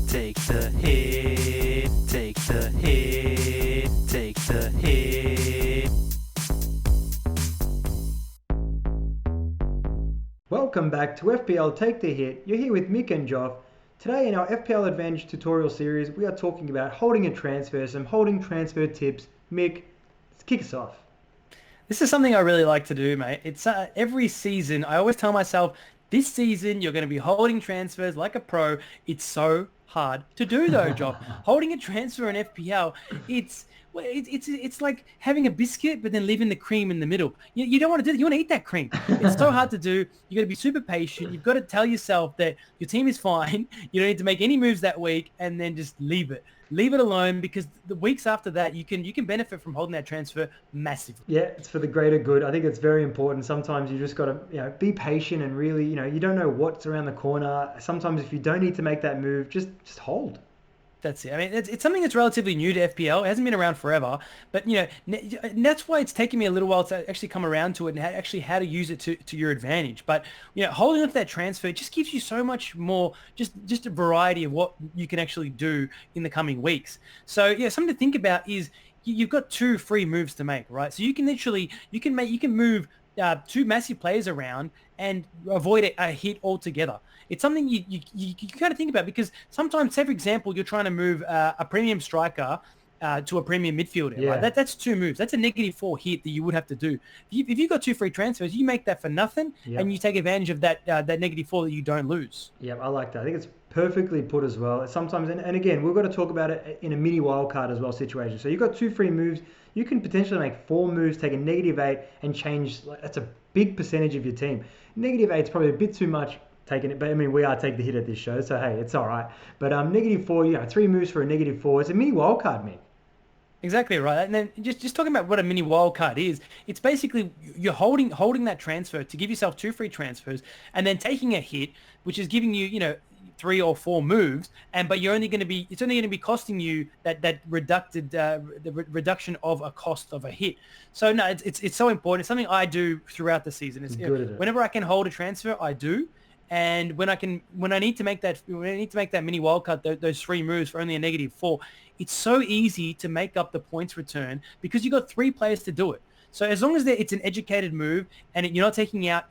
Take the hit, take the hit, take the hit. Welcome back to FPL Take The Hit. You're here with Mick and Joff. Today in our FPL Advantage tutorial series, we are talking about holding a transfer, some holding transfer tips. Mick, let's kick us off. This is something I really like to do, mate. It's every season, I always tell myself, this season you're going to be holding transfers like a pro. It's so hard to do though, Joff. Holding a transfer in FPL, it's like having a biscuit but then leaving the cream in the middle. You don't want to do that. You want to eat that cream. It's so hard to do. You got to be super patient. You've got to tell yourself that your team is fine. You don't need to make any moves that week, and then just leave it. Leave it alone, because the weeks after that you can benefit from holding that transfer massively. Yeah, it's for the greater good. I think it's very important. Sometimes you just got to be patient and really, you don't know what's around the corner. Sometimes if you don't need to make that move, just hold. That's it. I mean, it's something that's relatively new to FPL. It hasn't been around forever, but that's why it's taken me a little while to actually come around to it and actually how to use it to your advantage. But holding up that transfer just gives you so much more, just a variety of what you can actually do in the coming weeks. So yeah, something to think about is you've got 2 free moves to make, right? So you can move 2 massive players around and avoid a hit altogether. It's something you kind of think about, because sometimes, say for example, you're trying to move a premium striker to a premium midfielder. Yeah. Right? That's 2 moves. That's a -4 hit that you would have to do. If you've got 2 free transfers, you make that for nothing, and you take advantage of that -4 that you don't lose. Yeah, I like that. I think it's perfectly put as well. Sometimes, and again, we've got to talk about it in a mini wildcard as well situation. So you've got 2 free moves. You can potentially make 4 moves, take a -8, and change. That's a big percentage of your team. -8 is probably a bit too much. Taking it, but I mean, we are take the hit at this show, so hey, it's all right. But -4, 3 moves for a -4. It's a mini wildcard, man. Exactly right. And then just talking about what a mini wildcard is, it's basically you're holding that transfer to give yourself 2 free transfers, and then taking a hit, which is giving you 3 or 4 moves, but it's only going to be costing you that reduction of a cost of a hit. So no, it's so important. It's something I do throughout the season. Whenever I can hold a transfer, I do. And when I need to make that mini wildcard, those 3 moves for only a -4, it's so easy to make up the points return because you got 3 players to do it. So as long as it's an educated move and you're not taking out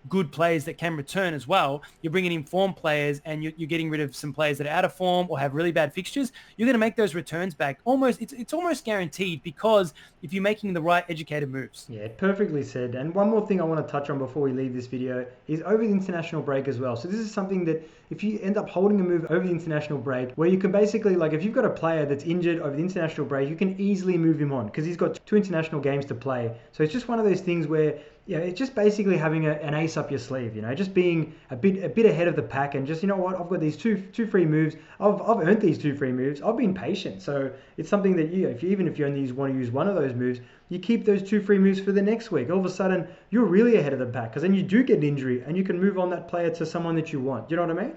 good players that can return as well, you're bringing in form players, and you're getting rid of some players that are out of form or have really bad fixtures, you're going to make those returns back. It's almost guaranteed, because if you're making the right educated moves. Yeah, perfectly said. And one more thing I want to touch on before we leave this video is over the international break as well. So this is something that if you end up holding a move over the international break, where you can basically, like, if you've got a player that's injured over the international break, you can easily move him on because he's got 2 international games to play. So it's just one of those things where it's just basically having an ace up your sleeve, just being a bit ahead of the pack, and just, what, I've got these two free moves. I've earned these 2 free moves. I've been patient. So it's something that even if you only want to use one of those moves, you keep those 2 free moves for the next week. All of a sudden, you're really ahead of the pack, because then you do get an injury and you can move on that player to someone that you want. You know what I mean?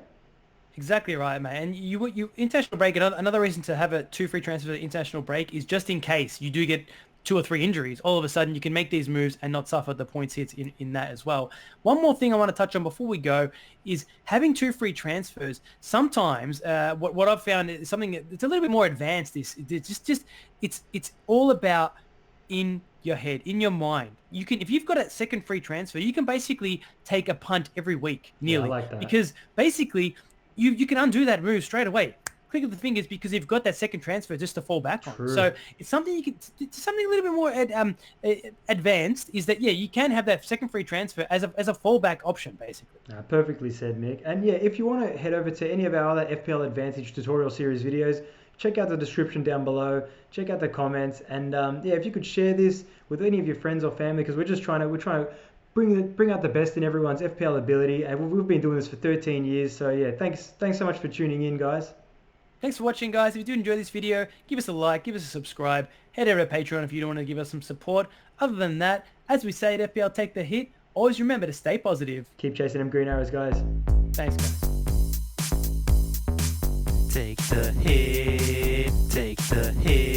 Exactly right, mate. And you international break, another reason to have a 2 free transfers at international break is just in case you do get 2 or 3 injuries. All of a sudden you can make these moves and not suffer the points hits in that as well. One more thing I want to touch on before we go is having 2 free transfers. Sometimes what I've found is something that's a little bit more advanced. It's all about in your head, in your mind. If you've got a second free transfer, you can basically take a punt every week, nearly. Yeah, I like that. Because basically you can undo that move straight away. Click of the fingers, because you've got that second transfer just to fall back on. True. So it's something something a little bit more advanced, is that you can have that second free transfer as a fallback option, basically. Perfectly said, Mick. And yeah, if you want to head over to any of our other FPL Advantage tutorial series videos, check out the description down below, check out the comments, and if you could share this with any of your friends or family, because we're trying to bring out the best in everyone's FPL ability, and we've been doing this for 13 years. So yeah, thanks so much for tuning in, guys. Thanks for watching, guys. If you do enjoy this video, give us a like, give us a subscribe, head over to Patreon if you want to give us some support. Other than that, as we say at FPL Take The Hit, always remember to stay positive. Keep chasing them green arrows, guys. Thanks, guys. Take the hit, take the hit.